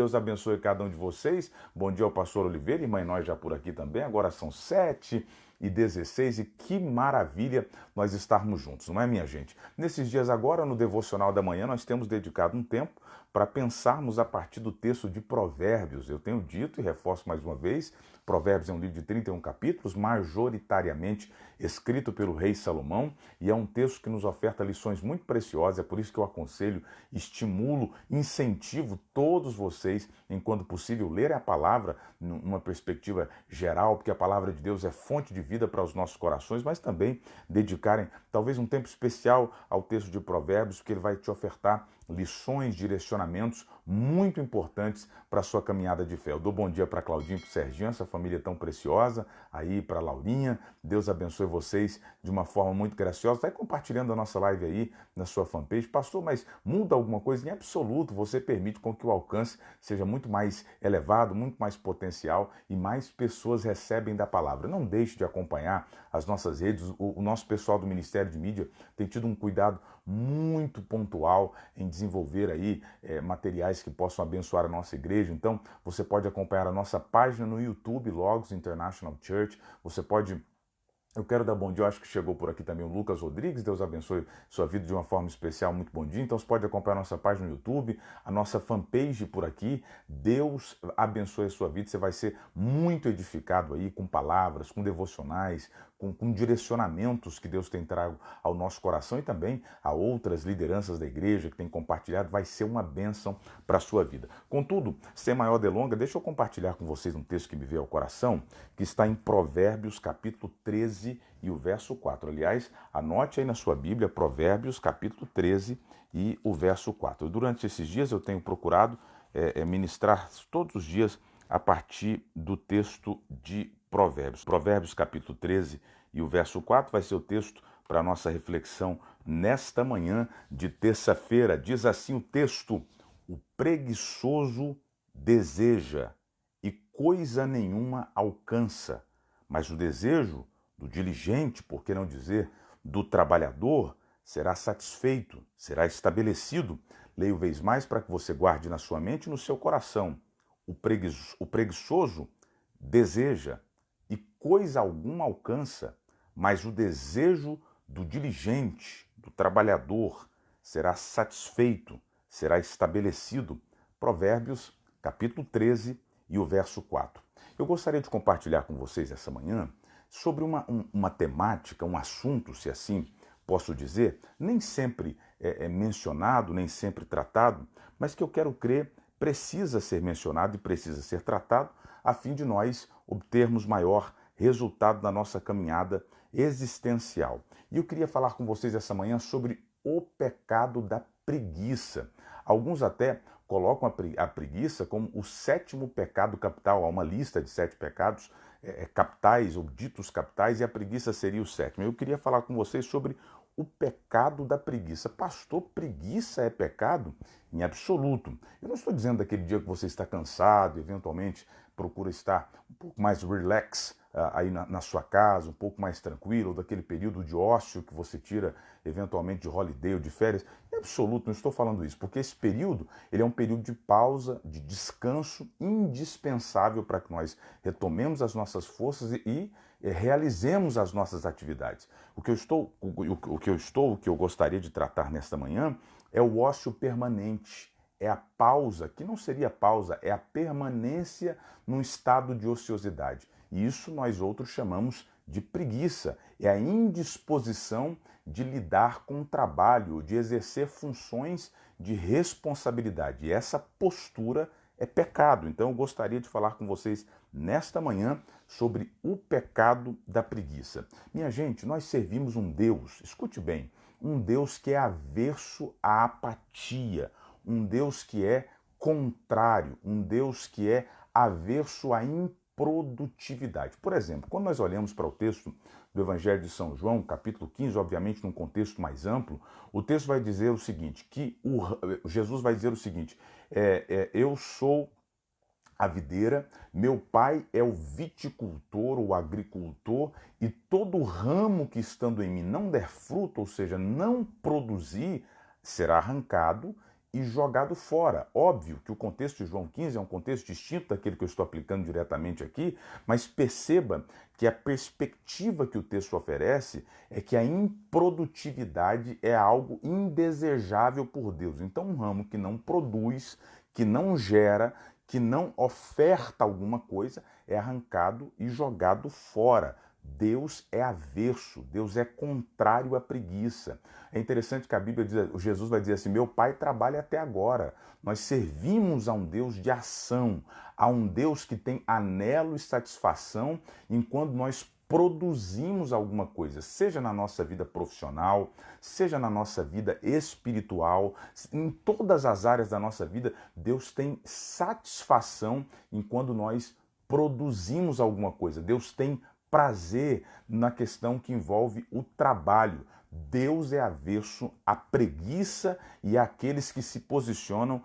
Deus abençoe cada um de vocês. Bom dia ao pastor Oliveira e mãe nós já por aqui também. Agora são 7h16 e que maravilha nós estarmos juntos, não é, minha gente? Nesses dias agora, no Devocional da Manhã, nós temos dedicado um tempo para pensarmos a partir do texto de Provérbios. Eu tenho dito e reforço mais uma vez, Provérbios é um livro de 31 capítulos, majoritariamente escrito pelo rei Salomão, e é um texto que nos oferta lições muito preciosas. É por isso que eu aconselho, estimulo, incentivo todos vocês, enquanto possível, lerem a palavra numa perspectiva geral, porque a palavra de Deus é fonte de vida para os nossos corações, mas também dedicarem talvez um tempo especial ao texto de Provérbios, porque ele vai te ofertar lições, direcionamentos muito importantes para a sua caminhada de fé. Eu dou bom dia para Claudinho e para o Serginho, essa família tão preciosa, aí para a Laurinha. Deus abençoe vocês de uma forma muito graciosa. Vai compartilhando a nossa live aí na sua fanpage. Pastor, mas muda alguma coisa? Em absoluto, você permite com que o alcance seja muito mais elevado, muito mais potencial e mais pessoas recebem da palavra. Não deixe de acompanhar as nossas redes. O nosso pessoal do Ministério de Mídia tem tido um cuidado muito pontual em desenvolver aí materiais que possam abençoar a nossa igreja. Então, você pode acompanhar a nossa página no YouTube, Logos International Church. Você pode... Eu quero dar bom dia, eu acho que chegou por aqui também o Lucas Rodrigues, Deus abençoe sua vida de uma forma especial, muito bom dia. Então você pode acompanhar a nossa página no YouTube, a nossa fanpage por aqui. Deus abençoe a sua vida, você vai ser muito edificado aí com palavras, com devocionais, com direcionamentos que Deus tem trago ao nosso coração e também a outras lideranças da igreja que têm compartilhado. Vai ser uma bênção para a sua vida. Contudo, sem maior delonga, deixa eu compartilhar com vocês um texto que me veio ao coração, que está em Provérbios capítulo 13 e o verso 4. Aliás, anote aí na sua Bíblia, Provérbios capítulo 13 e o verso 4. Durante esses dias eu tenho procurado ministrar todos os dias a partir do texto de Provérbios. Provérbios capítulo 13 e o verso 4 vai ser o texto para a nossa reflexão nesta manhã de terça-feira. Diz assim o texto: o preguiçoso deseja e coisa nenhuma alcança, mas o desejo do diligente, por que não dizer do trabalhador, será satisfeito, será estabelecido. Leio vez mais para que você guarde na sua mente e no seu coração. O preguiçoso deseja e coisa alguma alcança, mas o desejo do diligente, do trabalhador, será satisfeito, será estabelecido. Provérbios, capítulo 13 e o verso 4. Eu gostaria de compartilhar com vocês essa manhã sobre uma temática, um assunto, se assim posso dizer, nem sempre é mencionado, nem sempre tratado, mas que eu quero crer precisa ser mencionado e precisa ser tratado a fim de nós obtermos maior resultado na nossa caminhada existencial. E eu queria falar com vocês essa manhã sobre o pecado da preguiça. Alguns até colocam a preguiça como o sétimo pecado capital. Há uma lista de 7 pecados capitais ou ditos capitais e a preguiça seria o sétimo. Eu queria falar com vocês sobre o pecado da preguiça. Pastor, preguiça é pecado? Em absoluto. Eu não estou dizendo daquele dia que você está cansado, eventualmente procura estar um pouco mais relax aí na sua casa, um pouco mais tranquilo, ou daquele período de ócio que você tira eventualmente de holiday ou de férias. Em absoluto, não estou falando isso, porque esse período ele é um período de pausa, de descanso indispensável para que nós retomemos as nossas forças e realizemos as nossas atividades. O que eu gostaria de tratar nesta manhã é o ócio permanente. É a pausa, que não seria pausa, é a permanência num estado de ociosidade. E isso nós outros chamamos de preguiça. É a indisposição de lidar com o trabalho, de exercer funções de responsabilidade. E essa postura é pecado. Então eu gostaria de falar com vocês nesta manhã sobre o pecado da preguiça. Minha gente, nós servimos um Deus, escute bem, um Deus que é averso à apatia, um Deus que é contrário, um Deus que é averso à improdutividade. Por exemplo, quando nós olhamos para o texto do Evangelho de São João, capítulo 15, obviamente num contexto mais amplo, o texto vai dizer o seguinte, Jesus vai dizer o seguinte, eu sou a videira, meu pai é o viticultor, o agricultor, e todo ramo que estando em mim não der fruto, ou seja, não produzir, será arrancado e jogado fora. Óbvio que o contexto de João 15 é um contexto distinto daquele que eu estou aplicando diretamente aqui, mas perceba que a perspectiva que o texto oferece é que a improdutividade é algo indesejável por Deus. Então, um ramo que não produz, que não gera, que não oferta alguma coisa, é arrancado e jogado fora. Deus é averso, Deus é contrário à preguiça. É interessante que a Bíblia diz, Jesus vai dizer assim, meu Pai trabalha até agora. Nós servimos a um Deus de ação, a um Deus que tem anelo e satisfação enquanto nós produzimos alguma coisa, seja na nossa vida profissional, seja na nossa vida espiritual, em todas as áreas da nossa vida, Deus tem satisfação enquanto nós produzimos alguma coisa. Deus tem prazer na questão que envolve o trabalho. Deus é avesso à preguiça e àqueles que se posicionam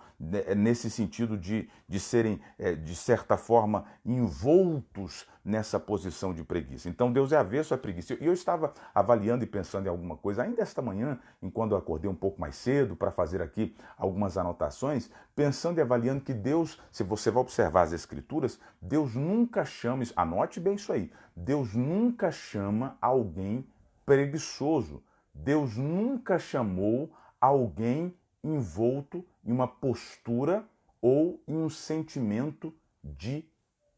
nesse sentido de serem, de certa forma, envoltos nessa posição de preguiça. Então, Deus é avesso à preguiça. E eu estava avaliando e pensando em alguma coisa, ainda esta manhã, enquanto eu acordei um pouco mais cedo para fazer aqui algumas anotações, pensando e avaliando que Deus, se você vai observar as Escrituras, Deus nunca chama, anote bem isso aí, Deus nunca chama alguém preguiçoso. Deus nunca chamou alguém envolto em uma postura ou em um sentimento de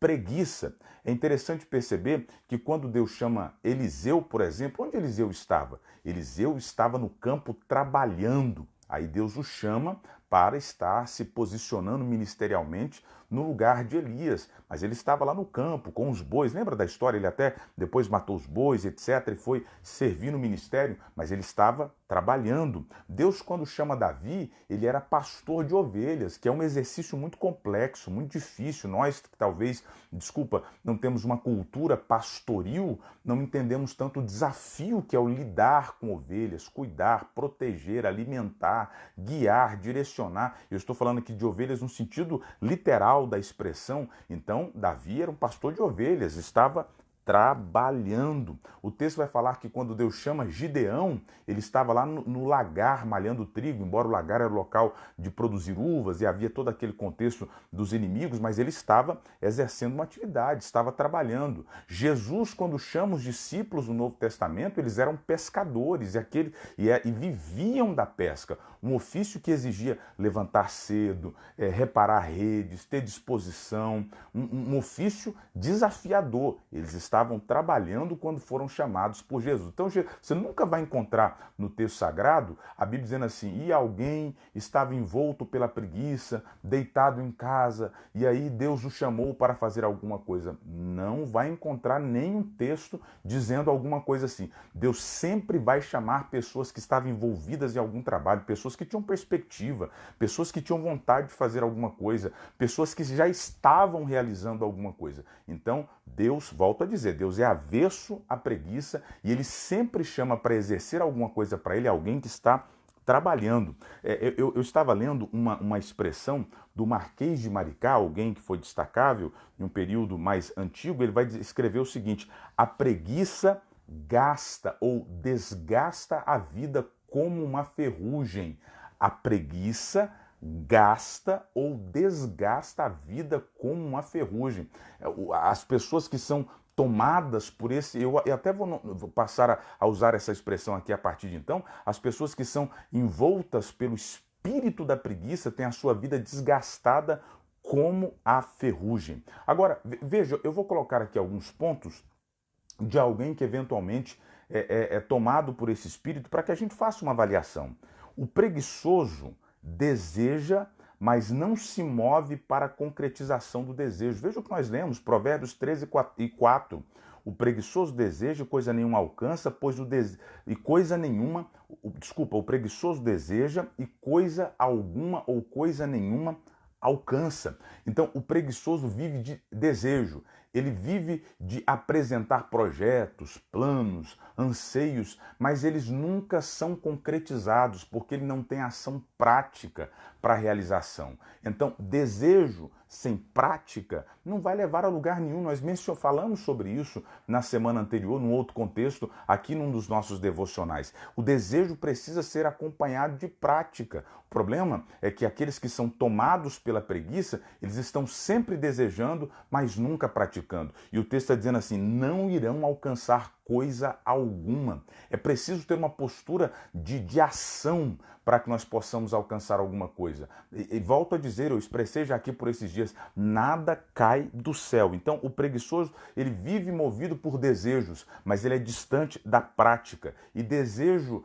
preguiça. É interessante perceber que quando Deus chama Eliseu, por exemplo, onde Eliseu estava? Eliseu estava no campo trabalhando. Aí Deus o chama para estar se posicionando ministerialmente no lugar de Elias. Mas ele estava lá no campo com os bois. Lembra da história? Ele até depois matou os bois, etc. E foi servir no ministério, mas ele estava trabalhando. Deus, quando chama Davi, ele era pastor de ovelhas, que é um exercício muito complexo, muito difícil. Nós, talvez, não temos uma cultura pastoril, não entendemos tanto o desafio que é o lidar com ovelhas, cuidar, proteger, alimentar, guiar, direcionar. Eu estou falando aqui de ovelhas no sentido literal da expressão. Então, Davi era um pastor de ovelhas, estava trabalhando. O texto vai falar que quando Deus chama Gideão, ele estava lá no lagar malhando trigo, embora o lagar era o local de produzir uvas e havia todo aquele contexto dos inimigos, mas ele estava exercendo uma atividade, estava trabalhando. Jesus, quando chama os discípulos no Novo Testamento, eles eram pescadores e viviam da pesca, um ofício que exigia levantar cedo, reparar redes, ter disposição, um ofício desafiador. Eles estavam trabalhando quando foram chamados por Jesus. Então você nunca vai encontrar no texto sagrado a Bíblia dizendo assim, e alguém estava envolto pela preguiça, deitado em casa, e aí Deus o chamou para fazer alguma coisa. Não vai encontrar nenhum texto dizendo alguma coisa assim. Deus sempre vai chamar pessoas que estavam envolvidas em algum trabalho, pessoas que tinham perspectiva, pessoas que tinham vontade de fazer alguma coisa, pessoas que já estavam realizando alguma coisa. Então, Deus, volto a dizer, Deus é avesso à preguiça e ele sempre chama para exercer alguma coisa para ele alguém que está trabalhando. Eu estava lendo uma expressão do Marquês de Maricá, alguém que foi destacável em um período mais antigo, ele vai escrever o seguinte, a preguiça gasta ou desgasta a vida como uma ferrugem. A preguiça gasta ou desgasta a vida como uma ferrugem. As pessoas que são tomadas por esse, eu até vou passar a usar essa expressão aqui a partir de então, as pessoas que são envoltas pelo espírito da preguiça têm a sua vida desgastada como a ferrugem. Agora, veja, eu vou colocar aqui alguns pontos de alguém que eventualmente é tomado por esse espírito para que a gente faça uma avaliação. O preguiçoso deseja, mas não se move para a concretização do desejo. Veja o que nós lemos, Provérbios 13 e 4. O preguiçoso deseja e coisa nenhuma alcança, o preguiçoso deseja e coisa alguma ou coisa nenhuma alcança. Então, o preguiçoso vive de desejo. Ele vive de apresentar projetos, planos, anseios, mas eles nunca são concretizados porque ele não tem ação prática para a realização. Então, desejo sem prática não vai levar a lugar nenhum. Nós falamos sobre isso na semana anterior, num outro contexto, aqui num dos nossos devocionais. O desejo precisa ser acompanhado de prática. O problema é que aqueles que são tomados pela preguiça, eles estão sempre desejando, mas nunca praticando. E o texto está dizendo assim, não irão alcançar coisa alguma. É preciso ter uma postura de ação para que nós possamos alcançar alguma coisa. E volto a dizer, eu expressei já aqui por esses dias, nada cai do céu. Então o preguiçoso, ele vive movido por desejos, mas ele é distante da prática. E desejo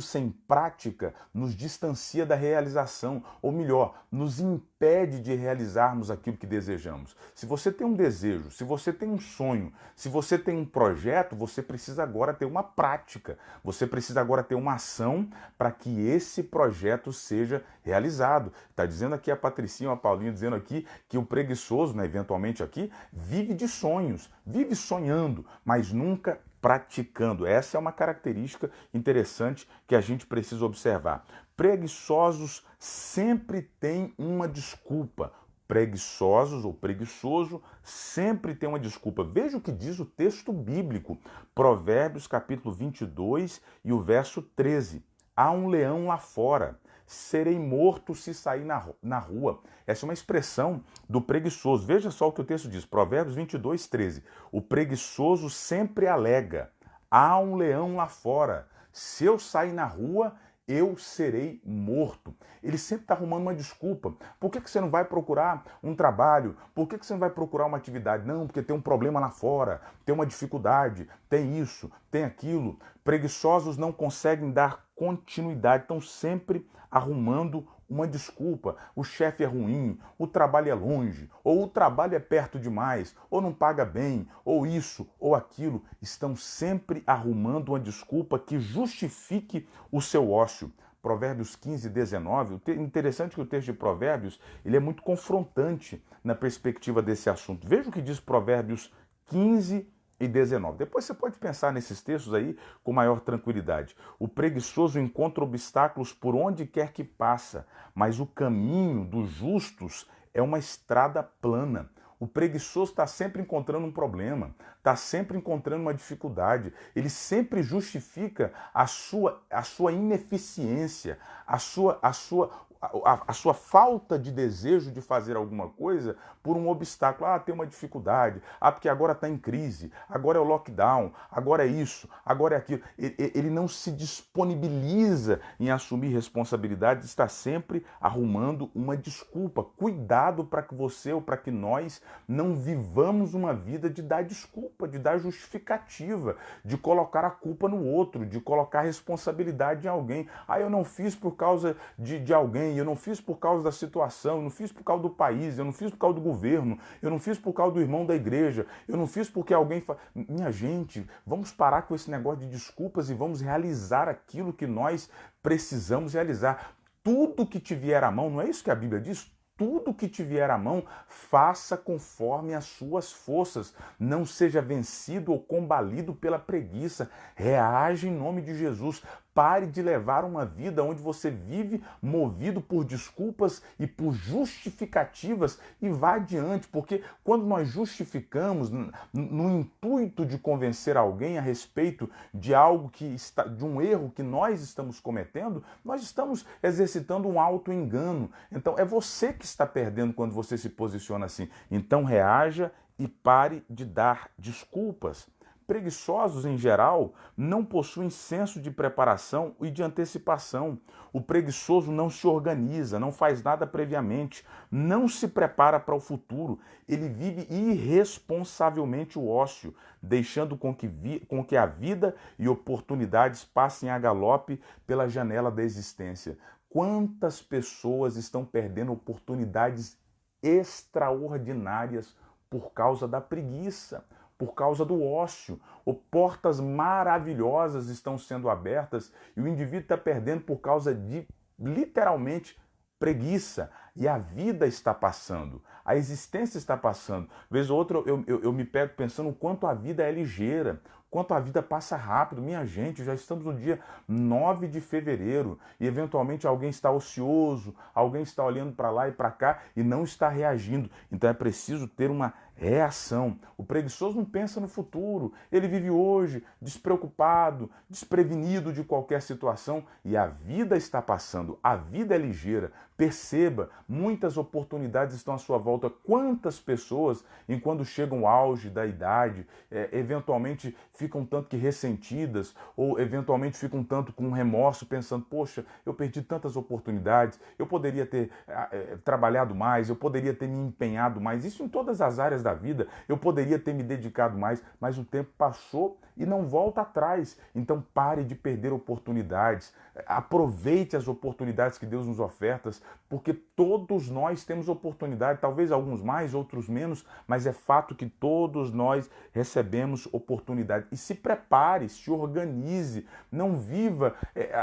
sem prática nos distancia da realização, ou melhor, nos impede de realizarmos aquilo que desejamos. Se você tem um desejo, se você tem um sonho, se você tem um projeto, você precisa agora ter uma prática, você precisa agora ter uma ação para que esse projeto seja realizado. Está dizendo aqui a Patricinha, a Paulinha, dizendo aqui que o preguiçoso, né, eventualmente aqui, vive de sonhos, vive sonhando, mas nunca praticando. Essa é uma característica interessante que a gente precisa observar. Preguiçosos sempre têm uma desculpa. Preguiçosos ou preguiçoso sempre tem uma desculpa. Veja o que diz o texto bíblico, Provérbios capítulo 22 e o verso 13. Há um leão lá fora, serei morto se sair na rua. Essa é uma expressão do preguiçoso. Veja só o que o texto diz, Provérbios 22, 13. O preguiçoso sempre alega, há um leão lá fora, se eu sair na rua, eu serei morto. Ele sempre está arrumando uma desculpa. Por que você não vai procurar um trabalho? Por que você não vai procurar uma atividade? Não, porque tem um problema lá fora, tem uma dificuldade, tem isso, tem aquilo. Preguiçosos não conseguem dar continuidade, estão sempre arrumando uma desculpa. O chefe é ruim, o trabalho é longe, ou o trabalho é perto demais, ou não paga bem, ou isso, ou aquilo. Estão sempre arrumando uma desculpa que justifique o seu ócio. Provérbios 15, 19, interessante que o texto de Provérbios ele é muito confrontante na perspectiva desse assunto. Veja o que diz Provérbios 15 e 19. Depois você pode pensar nesses textos aí com maior tranquilidade. O preguiçoso encontra obstáculos por onde quer que passa, mas o caminho dos justos é uma estrada plana. O preguiçoso está sempre encontrando um problema, está sempre encontrando uma dificuldade. Ele sempre justifica a sua ineficiência, a sua falta de desejo de fazer alguma coisa por um obstáculo. Ah, tem uma dificuldade. Ah, porque agora está em crise. Agora é o lockdown. Agora é isso. Agora é aquilo. Ele não se disponibiliza em assumir responsabilidade. Está sempre arrumando uma desculpa. Cuidado para que você ou para que nós não vivamos uma vida de dar desculpa, de dar justificativa, de colocar a culpa no outro, de colocar a responsabilidade em alguém. Ah, eu não fiz por causa de alguém, eu não fiz por causa da situação, eu não fiz por causa do país, eu não fiz por causa do governo, eu não fiz por causa do irmão da igreja, eu não fiz porque alguém... Minha gente, vamos parar com esse negócio de desculpas e vamos realizar aquilo que nós precisamos realizar. Tudo que te vier à mão, não é isso que a Bíblia diz? Tudo que te vier à mão, faça conforme as suas forças. Não seja vencido ou combalido pela preguiça. Reage em nome de Jesus. Pare de levar uma vida onde você vive movido por desculpas e por justificativas e vá adiante, porque quando nós justificamos no intuito de convencer alguém a respeito de algo de um erro que nós estamos cometendo, nós estamos exercitando um auto-engano. Então é você que está perdendo quando você se posiciona assim. Então reaja e pare de dar desculpas. Preguiçosos, em geral, não possuem senso de preparação e de antecipação. O preguiçoso não se organiza, não faz nada previamente, não se prepara para o futuro. Ele vive irresponsavelmente o ócio, deixando com que a vida e oportunidades passem a galope pela janela da existência. Quantas pessoas estão perdendo oportunidades extraordinárias por causa da preguiça? Por causa do ócio, ou portas maravilhosas estão sendo abertas e o indivíduo está perdendo por causa de, literalmente, preguiça. E a vida está passando, a existência está passando. Vez ou outra eu me pego pensando o quanto a vida é ligeira, quanto a vida passa rápido. Minha gente, já estamos no dia 9 de fevereiro e eventualmente alguém está ocioso, alguém está olhando para lá e para cá e não está reagindo. Então é preciso ter uma reação. O preguiçoso não pensa no futuro, ele vive hoje despreocupado, desprevenido de qualquer situação e a vida está passando, a vida é ligeira. Perceba, muitas oportunidades estão à sua volta. Quantas pessoas, enquanto chegam ao auge da idade, eventualmente ficam tanto que ressentidas ou eventualmente ficam tanto com remorso, pensando, poxa, eu perdi tantas oportunidades, eu poderia ter trabalhado mais, eu poderia ter me empenhado mais, isso em todas as áreas da vida, eu poderia ter me dedicado mais, mas o tempo passou e não volta atrás. Então pare de perder oportunidades, aproveite as oportunidades que Deus nos oferta, porque todos nós temos oportunidade, talvez alguns mais, outros menos, mas é fato que todos nós recebemos oportunidade. E se prepare, se organize, não viva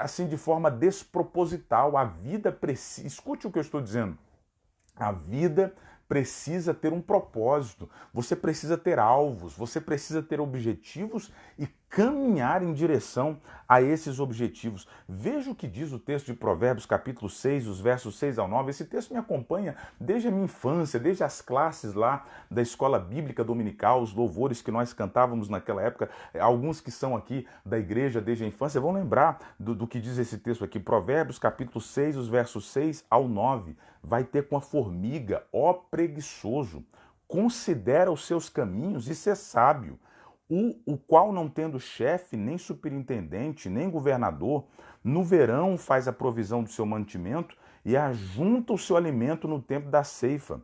assim de forma desproposital. A vida precisa, escute o que eu estou dizendo, a vida precisa ter um propósito, você precisa ter alvos, você precisa ter objetivos e caminhar em direção a esses objetivos. Veja o que diz o texto de Provérbios, capítulo 6, os versos 6 ao 9. Esse texto me acompanha desde a minha infância, desde as classes lá da escola bíblica dominical, os louvores que nós cantávamos naquela época. Alguns que são aqui da igreja desde a infância vão lembrar do que diz esse texto aqui. Provérbios, capítulo 6, os versos 6 ao 9. Vai ter com a formiga, ó preguiçoso, considera os seus caminhos e ser sábio, o qual não tendo chefe, nem superintendente, nem governador, no verão faz a provisão do seu mantimento e ajunta o seu alimento no tempo da ceifa.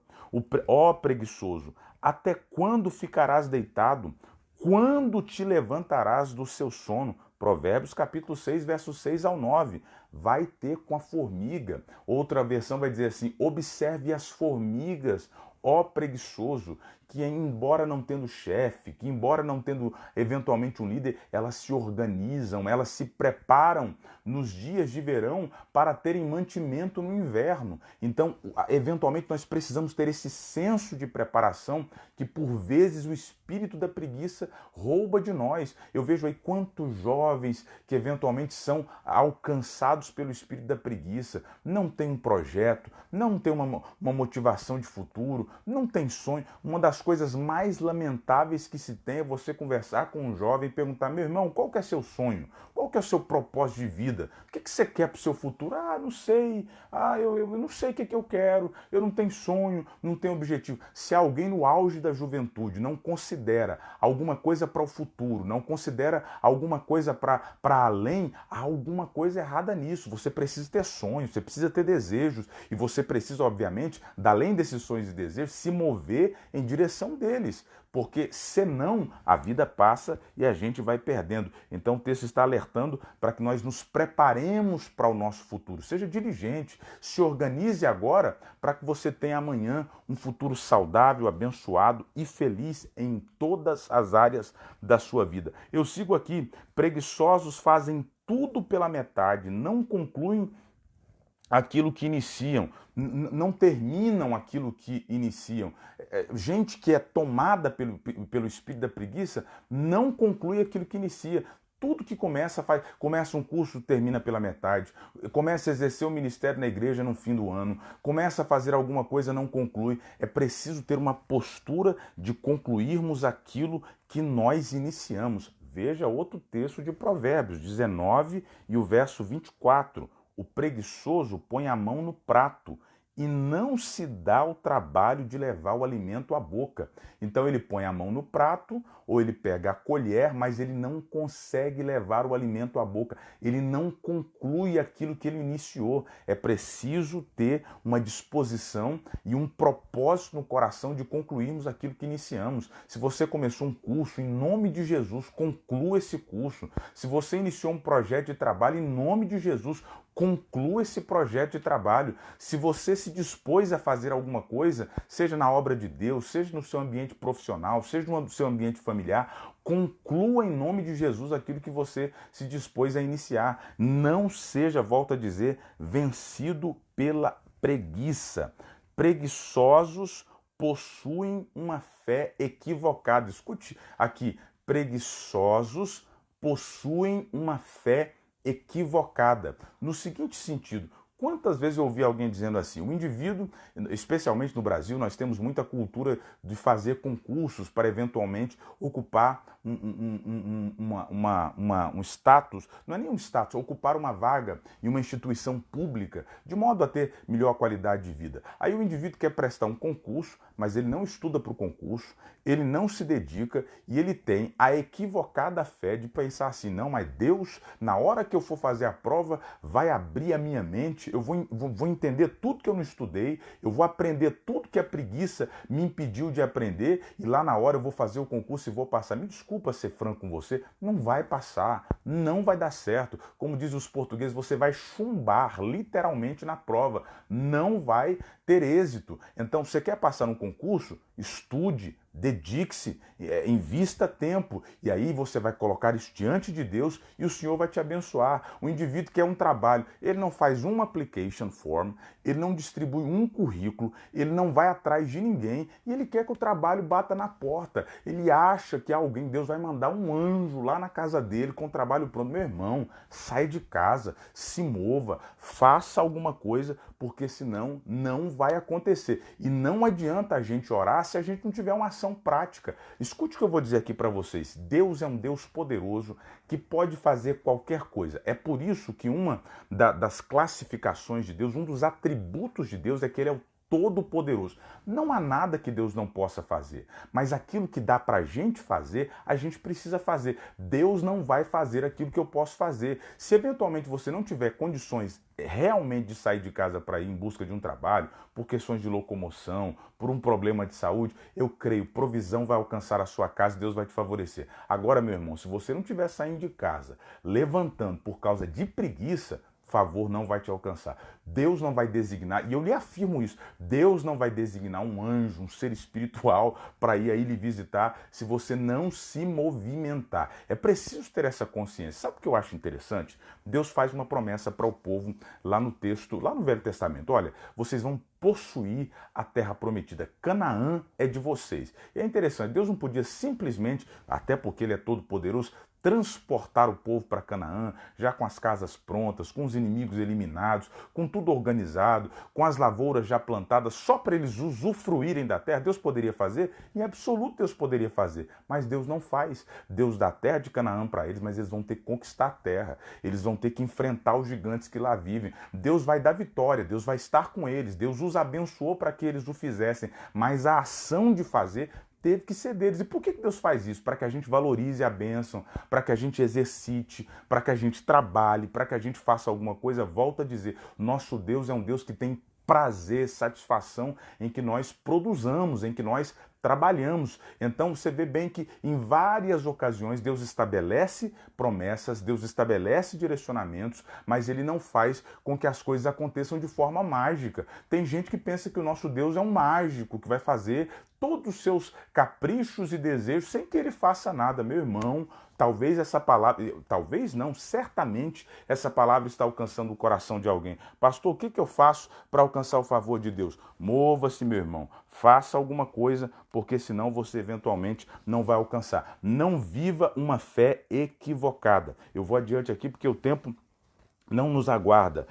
Ó preguiçoso, até quando ficarás deitado? Quando te levantarás do seu sono? Provérbios capítulo 6, versos 6 ao 9. Vai ter com a formiga. Outra versão vai dizer assim, observe as formigas, ó preguiçoso, que embora não tendo chefe, que embora não tendo eventualmente um líder, elas se organizam, elas se preparam nos dias de verão para terem mantimento no inverno. Então, eventualmente nós precisamos ter esse senso de preparação que por vezes o espírito da preguiça rouba de nós. Eu vejo aí quantos jovens que eventualmente são alcançados pelo espírito da preguiça, não tem um projeto, não tem uma motivação de futuro, não tem sonho. Uma das coisas mais lamentáveis que se tem é você conversar com um jovem e perguntar, meu irmão, qual que é seu sonho? Qual que é o seu propósito de vida? O que você quer para o seu futuro? Ah, não sei. Ah, eu não sei o que eu quero. Eu não tenho sonho, não tenho objetivo. Se alguém no auge da juventude não considera alguma coisa para o futuro, não considera alguma coisa para além, há alguma coisa errada nisso. Você precisa ter sonhos, você precisa ter desejos e você precisa, obviamente, além desses sonhos e desejos, se mover em direção deles, porque senão a vida passa e a gente vai perdendo. Então o texto está alertando para que nós nos preparemos para o nosso futuro. Seja diligente, se organize agora para que você tenha amanhã um futuro saudável, abençoado e feliz em todas as áreas da sua vida. Eu sigo aqui, preguiçosos fazem tudo pela metade, não concluem aquilo que iniciam, não terminam aquilo que iniciam. Gente que é tomada pelo espírito da preguiça não conclui aquilo que inicia. Tudo que começa um curso, termina pela metade, começa a exercer o ministério na igreja no fim do ano, começa a fazer alguma coisa, não conclui. É preciso ter uma postura de concluirmos aquilo que nós iniciamos. Veja outro texto de Provérbios 19 e o verso 24. O preguiçoso põe a mão no prato e não se dá o trabalho de levar o alimento à boca. Então ele põe a mão no prato ou ele pega a colher, mas ele não consegue levar o alimento à boca. Ele não conclui aquilo que ele iniciou. É preciso ter uma disposição e um propósito no coração de concluirmos aquilo que iniciamos. Se você começou um curso, em nome de Jesus, conclua esse curso. Se você iniciou um projeto de trabalho, em nome de Jesus, conclua esse projeto de trabalho. Se você se dispôs a fazer alguma coisa, seja na obra de Deus, seja no seu ambiente profissional, seja no seu ambiente familiar, conclua em nome de Jesus aquilo que você se dispôs a iniciar. Não seja, volto a dizer, vencido preguiça. Preguiçosos possuem uma fé equivocada. Escute aqui, preguiçosos possuem uma fé equivocada. No seguinte sentido, quantas vezes eu ouvi alguém dizendo assim, o indivíduo, especialmente no Brasil, nós temos muita cultura de fazer concursos para eventualmente ocupar um status, não é nem um status, ocupar uma vaga em uma instituição pública, de modo a ter melhor qualidade de vida. Aí o indivíduo quer prestar um concurso, mas ele não estuda para o concurso, ele não se dedica e ele tem a equivocada fé de pensar assim, não, mas Deus, na hora que eu for fazer a prova, vai abrir a minha mente, eu vou entender tudo que eu não estudei, eu vou aprender tudo que a preguiça me impediu de aprender e lá na hora eu vou fazer o concurso e vou passar. Me desculpa ser franco com você, não vai passar, não vai dar certo. Como dizem os portugueses, você vai chumbar literalmente na prova, não vai ter êxito. Então, você quer passar no concurso? Estude, dedique-se, invista tempo e aí você vai colocar isso diante de Deus e o Senhor vai te abençoar. O indivíduo quer um trabalho, ele não faz uma application form, ele não distribui um currículo, ele não vai atrás de ninguém e ele quer que o trabalho bata na porta. Ele acha que alguém, Deus vai mandar um anjo lá na casa dele com o trabalho pronto. Meu irmão, sai de casa, se mova, faça alguma coisa, porque senão não vai acontecer. E não adianta a gente orar se a gente não tiver uma ação prática. Escute o que eu vou dizer aqui para vocês. Deus é um Deus poderoso que pode fazer qualquer coisa. É por isso que uma das classificações de Deus, um dos atributos de Deus é que ele é o Todo-Poderoso. Não há nada que Deus não possa fazer, mas aquilo que dá para a gente fazer, a gente precisa fazer. Deus não vai fazer aquilo que eu posso fazer. Se eventualmente você não tiver condições realmente de sair de casa para ir em busca de um trabalho, por questões de locomoção, por um problema de saúde, eu creio, provisão vai alcançar a sua casa, Deus vai te favorecer. Agora, meu irmão, se você não estiver saindo de casa, levantando por causa de preguiça, favor não vai te alcançar. Deus não vai designar, e eu lhe afirmo isso, Deus não vai designar um anjo, um ser espiritual para ir aí lhe visitar se você não se movimentar. É preciso ter essa consciência. Sabe o que eu acho interessante? Deus faz uma promessa para o povo lá no texto, lá no Velho Testamento. Olha, vocês vão possuir a terra prometida. Canaã é de vocês. E é interessante, Deus não podia simplesmente, até porque ele é todo poderoso, transportar o povo para Canaã, já com as casas prontas, com os inimigos eliminados, com tudo organizado, com as lavouras já plantadas, só para eles usufruírem da terra. Deus poderia fazer? Em absoluto Deus poderia fazer, mas Deus não faz. Deus dá a terra de Canaã para eles, mas eles vão ter que conquistar a terra, eles vão ter que enfrentar os gigantes que lá vivem. Deus vai dar vitória, Deus vai estar com eles, Deus os abençoou para que eles o fizessem, mas a ação de fazer teve que ser deles. E por que Deus faz isso? Para que a gente valorize a bênção, para que a gente exercite, para que a gente trabalhe, para que a gente faça alguma coisa. Volto a dizer, nosso Deus é um Deus que tem prazer, satisfação em que nós produzamos, em que nós trabalhamos. Então você vê bem que em várias ocasiões Deus estabelece promessas, Deus estabelece direcionamentos, mas ele não faz com que as coisas aconteçam de forma mágica. Tem gente que pensa que o nosso Deus é um mágico, que vai fazer todos os seus caprichos e desejos sem que ele faça nada. Meu irmão, talvez essa palavra, talvez não, certamente essa palavra está alcançando o coração de alguém. Pastor, o que eu faço para alcançar o favor de Deus? Mova-se, meu irmão, faça alguma coisa, porque senão você eventualmente não vai alcançar. Não viva uma fé equivocada. Eu vou adiante aqui porque o tempo não nos aguarda.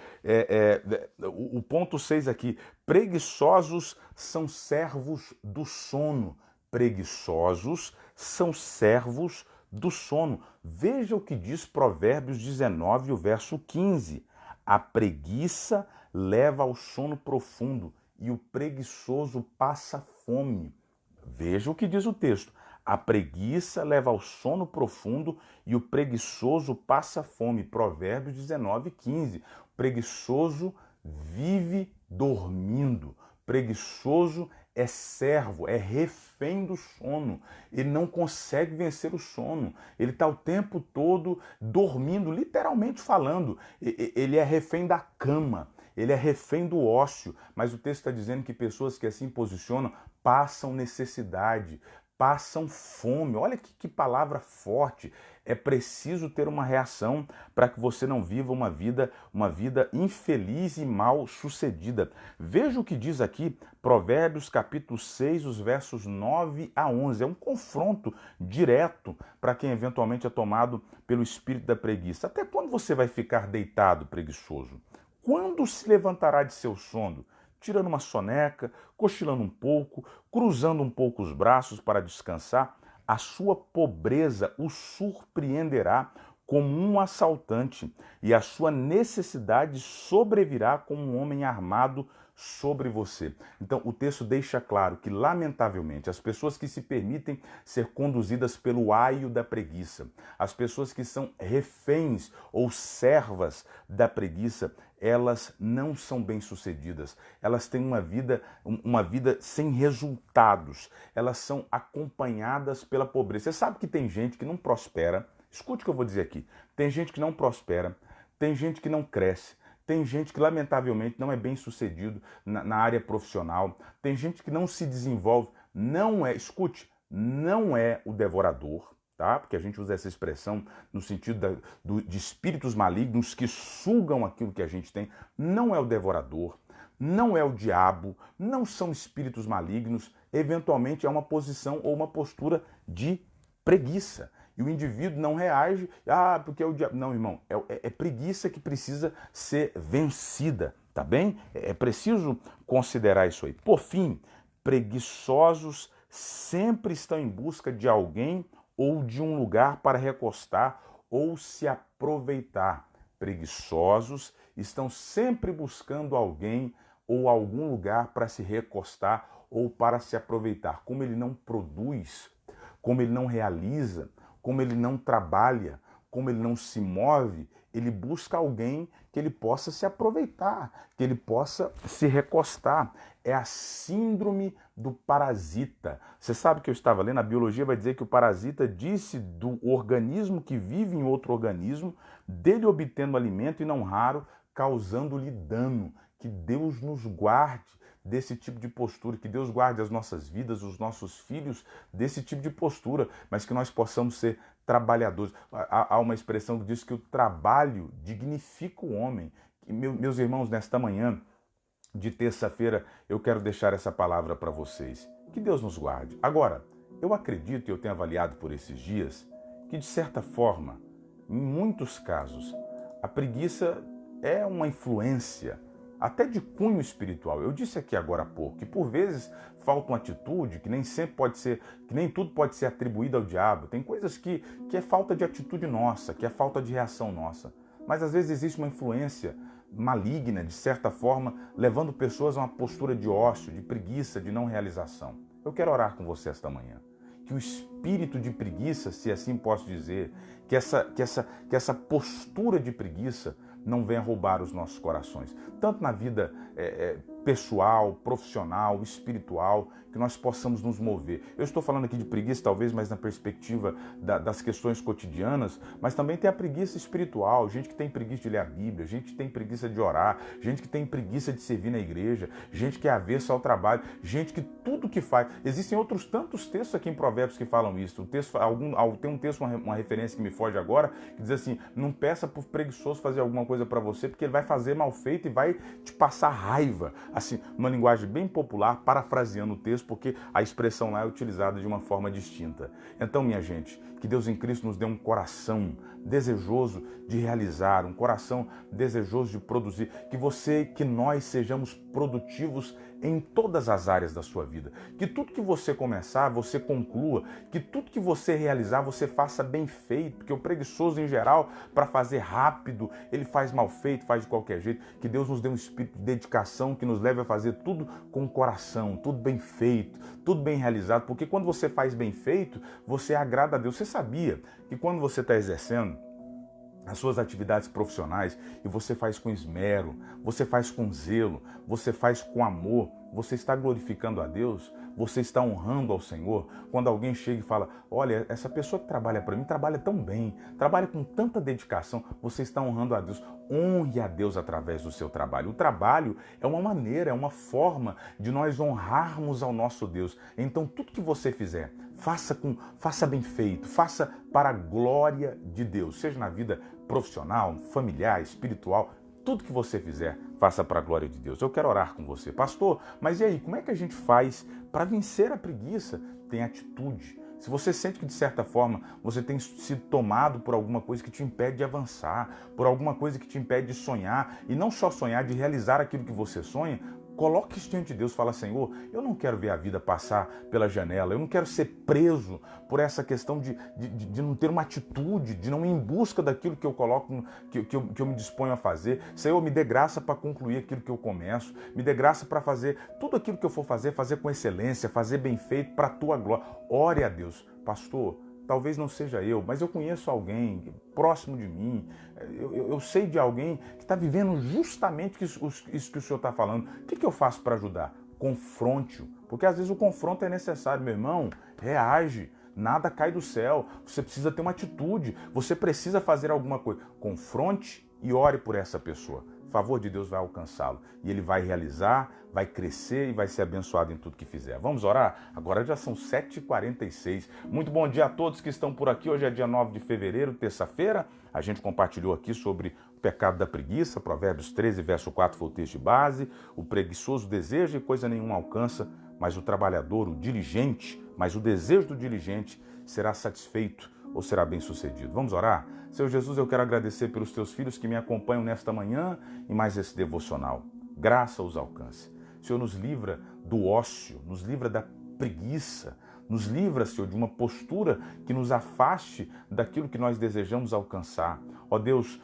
O ponto 6 aqui, preguiçosos são servos do sono. Preguiçosos são servos do sono. Veja o que diz Provérbios 19, o verso 15. A preguiça leva ao sono profundo e o preguiçoso passa fome. Veja o que diz o texto. A preguiça leva ao sono profundo e o preguiçoso passa fome. Provérbios 19, 15. O preguiçoso vive dormindo. Preguiçoso é servo, é refém do sono. Ele não consegue vencer o sono. Ele está o tempo todo dormindo, literalmente falando. Ele é refém da cama. Ele é refém do ócio. Mas o texto está dizendo que pessoas que assim posicionam passam necessidade, passam fome. Olha que palavra forte. É preciso ter uma reação para que você não viva uma vida infeliz e mal sucedida. Veja o que diz aqui Provérbios capítulo 6, os versos 9 a 11. É um confronto direto para quem eventualmente é tomado pelo espírito da preguiça. Até quando você vai ficar deitado, preguiçoso? Quando se levantará de seu sono? Tirando uma soneca, cochilando um pouco, cruzando um pouco os braços para descansar? A sua pobreza o surpreenderá como um assaltante, e a sua necessidade sobrevirá como um homem armado sobre você. Então, o texto deixa claro que, lamentavelmente, as pessoas que se permitem ser conduzidas pelo aio da preguiça, as pessoas que são reféns ou servas da preguiça, elas não são bem-sucedidas. Elas têm uma vida sem resultados. Elas são acompanhadas pela pobreza. Você sabe que tem gente que não prospera. Escute o que eu vou dizer aqui. Tem gente que não prospera, tem gente que não cresce, tem gente que, lamentavelmente, não é bem sucedido na área profissional. Tem gente que não se desenvolve. Escute, não é o devorador, tá? Porque a gente usa essa expressão no sentido de espíritos malignos que sugam aquilo que a gente tem. Não é o devorador, não é o diabo, não são espíritos malignos. Eventualmente é uma posição ou uma postura de preguiça. E o indivíduo não reage, porque é o diabo. Não, irmão, é preguiça que precisa ser vencida, tá bem? É preciso considerar isso aí. Por fim, preguiçosos sempre estão em busca de alguém ou de um lugar para recostar ou se aproveitar. Preguiçosos estão sempre buscando alguém ou algum lugar para se recostar ou para se aproveitar. Como ele não produz, como ele não realiza, como ele não trabalha, como ele não se move, ele busca alguém que ele possa se aproveitar, que ele possa se recostar. É a síndrome do parasita. Você sabe que eu estava lendo, a biologia vai dizer que o parasita disse do organismo que vive em outro organismo, dele obtendo alimento e não raro, causando-lhe dano. Que Deus nos guarde desse tipo de postura, que Deus guarde as nossas vidas, os nossos filhos desse tipo de postura, mas que nós possamos ser trabalhadores. Há uma expressão que diz que o trabalho dignifica o homem. Meus irmãos, nesta manhã de terça-feira, eu quero deixar essa palavra para vocês. Que Deus nos guarde. Agora, eu acredito e eu tenho avaliado por esses dias que, de certa forma, em muitos casos, a preguiça é uma influência até de cunho espiritual. Eu disse aqui agora há pouco que por vezes falta uma atitude, que nem sempre pode ser, que nem tudo pode ser atribuído ao diabo. Tem coisas que é falta de atitude nossa, que é falta de reação nossa. Mas às vezes existe uma influência maligna, de certa forma, levando pessoas a uma postura de ócio, de preguiça, de não realização. Eu quero orar com você esta manhã. Que o espírito de preguiça, se assim posso dizer, que essa postura de preguiça não venha roubar os nossos corações, tanto na vida pessoal, profissional, espiritual, que nós possamos nos mover. Eu estou falando aqui de preguiça, talvez, mas na perspectiva das questões cotidianas, mas também tem a preguiça espiritual, gente que tem preguiça de ler a Bíblia, gente que tem preguiça de orar, gente que tem preguiça de servir na igreja, gente que é avessa ao trabalho, gente que tudo que faz. Existem outros tantos textos aqui em Provérbios que falam isso. Tem um texto, uma referência que me foge agora, que diz assim: não peça por preguiçoso fazer alguma coisa para você, porque ele vai fazer mal feito e vai te passar raiva. Assim, uma linguagem bem popular, parafraseando o texto, porque a expressão lá é utilizada de uma forma distinta. Então, minha gente, que Deus em Cristo nos dê um coração desejoso de realizar, um coração desejoso de produzir, que nós sejamos produtivos em todas as áreas da sua vida. Que tudo que você começar, você conclua. Que tudo que você realizar, você faça bem feito. Porque o preguiçoso, em geral, para fazer rápido, ele faz mal feito, faz de qualquer jeito. Que Deus nos dê um espírito de dedicação que nos leve a fazer tudo com o coração, tudo bem feito, tudo bem realizado. Porque quando você faz bem feito, você agrada a Deus. Você sabia que quando você está exercendo as suas atividades profissionais e você faz com esmero, você faz com zelo, você faz com amor, Você está glorificando a Deus? Você está honrando ao Senhor? Quando alguém chega e fala, olha, essa pessoa que trabalha para mim trabalha tão bem, trabalha com tanta dedicação, você está honrando a Deus. Honre a Deus através do seu trabalho. O trabalho é uma maneira, é uma forma de nós honrarmos ao nosso Deus. Então, tudo que você fizer, faça bem feito, faça para a glória de Deus, seja na vida profissional, familiar, espiritual. Tudo que você fizer, faça para a glória de Deus. Eu quero orar com você. Pastor, mas e aí, como é que a gente faz para vencer a preguiça? Tem atitude. Se você sente que, de certa forma, você tem sido tomado por alguma coisa que te impede de avançar, por alguma coisa que te impede de sonhar, e não só sonhar, de realizar aquilo que você sonha, coloque isso diante de Deus, fala, Senhor, eu não quero ver a vida passar pela janela, eu não quero ser preso por essa questão de não ter uma atitude, de não ir em busca daquilo que eu coloco, que eu me disponho a fazer. Senhor, me dê graça para concluir aquilo que eu começo, me dê graça para fazer tudo aquilo que eu for fazer com excelência, fazer bem feito para a tua glória. Ore a Deus. Pastor, talvez não seja eu, mas eu conheço alguém próximo de mim, eu sei de alguém que está vivendo justamente isso que o senhor está falando. O que eu faço para ajudar? Confronte-o, porque às vezes o confronto é necessário, meu irmão, reage. Nada cai do céu, você precisa ter uma atitude, você precisa fazer alguma coisa. Confronte e ore por essa pessoa. O favor de Deus vai alcançá-lo e ele vai realizar, vai crescer e vai ser abençoado em tudo que fizer. Vamos orar? Agora já são 7h46. Muito bom dia a todos que estão por aqui. Hoje é dia 9 de fevereiro, terça-feira. A gente compartilhou aqui sobre o pecado da preguiça. Provérbios 13, verso 4 foi o texto de base. O preguiçoso deseja e coisa nenhuma alcança, mas o trabalhador, o diligente, mas o desejo do diligente será satisfeito ou será bem-sucedido. Vamos orar? Senhor Jesus, eu quero agradecer pelos teus filhos que me acompanham nesta manhã e mais esse devocional. Graça os alcance. Senhor, nos livra do ócio, nos livra da preguiça, nos livra, Senhor, de uma postura que nos afaste daquilo que nós desejamos alcançar. Ó Deus,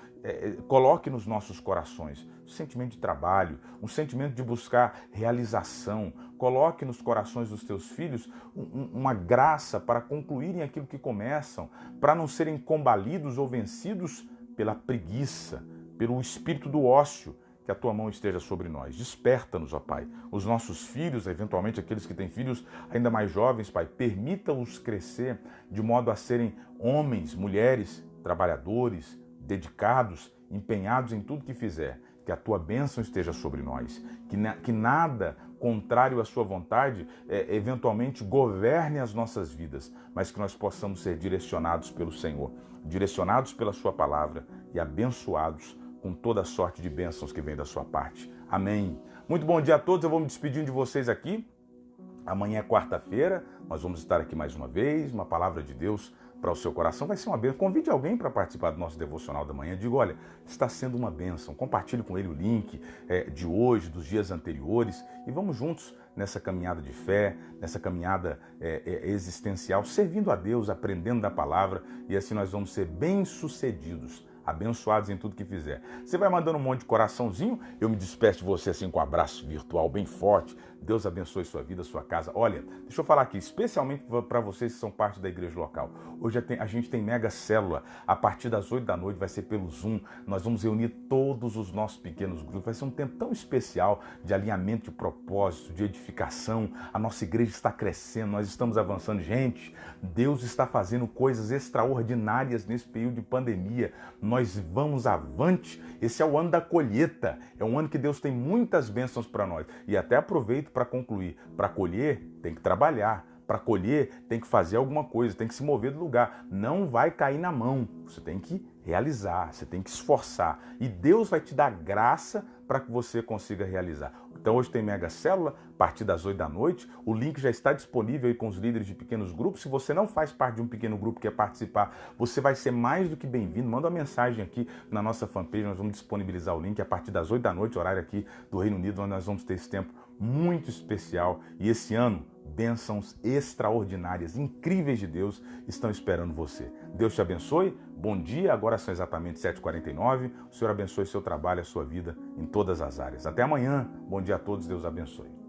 coloque nos nossos corações um sentimento de trabalho, um sentimento de buscar realização. Coloque nos corações dos teus filhos uma graça para concluírem aquilo que começam, para não serem combalidos ou vencidos pela preguiça, pelo espírito do ócio. Que a tua mão esteja sobre nós. Desperta-nos, ó Pai. Os nossos filhos, eventualmente aqueles que têm filhos ainda mais jovens, Pai, permita-os crescer de modo a serem homens, mulheres, trabalhadores, dedicados, empenhados em tudo que fizer. Que a tua bênção esteja sobre nós. Que nada contrário à sua vontade, eventualmente governe as nossas vidas, mas que nós possamos ser direcionados pelo Senhor, direcionados pela sua palavra e abençoados com toda a sorte de bênçãos que vem da sua parte. Amém. Muito bom dia a todos, eu vou me despedindo de vocês aqui. Amanhã é quarta-feira, nós vamos estar aqui mais uma vez, uma palavra de Deus para o seu coração, vai ser uma bênção. Convide alguém para participar do nosso devocional da manhã, diga, olha, está sendo uma bênção, compartilhe com ele o link de hoje, dos dias anteriores, e vamos juntos nessa caminhada de fé, nessa caminhada existencial, servindo a Deus, aprendendo da palavra, e assim nós vamos ser bem-sucedidos, abençoados em tudo que fizer. Você vai mandando um monte de coraçãozinho, eu me despeço de você assim com um abraço virtual bem forte. Deus abençoe sua vida, sua casa. Olha, deixa eu falar aqui, especialmente para vocês que são parte da igreja local. Hoje a gente tem mega célula, a partir das 8 da noite, vai ser pelo Zoom. Nós vamos reunir todos os nossos pequenos grupos. Vai ser um tempo tão especial de alinhamento de propósito, de edificação. A nossa igreja está crescendo, nós estamos avançando. Gente, Deus está fazendo coisas extraordinárias nesse período de pandemia. Nós vamos avante. Esse é o ano da colheita. É um ano que Deus tem muitas bênçãos para nós. E até aproveito para concluir. Para colher, tem que trabalhar. Para colher, tem que fazer alguma coisa, tem que se mover do lugar. Não vai cair na mão. Você tem que realizar, você tem que esforçar. E Deus vai te dar graça para que você consiga realizar. Então hoje tem mega célula, a partir das 8 da noite. O link já está disponível aí com os líderes de pequenos grupos. Se você não faz parte de um pequeno grupo que quer participar, você vai ser mais do que bem-vindo. Manda uma mensagem aqui na nossa fanpage, nós vamos disponibilizar o link a partir das 8 da noite, horário aqui do Reino Unido, onde nós vamos ter esse tempo muito especial. E esse ano, bênçãos extraordinárias, incríveis de Deus estão esperando você. Deus te abençoe, bom dia, agora são exatamente 7h49, o Senhor abençoe seu trabalho, a sua vida em todas as áreas. Até amanhã, bom dia a todos, Deus abençoe.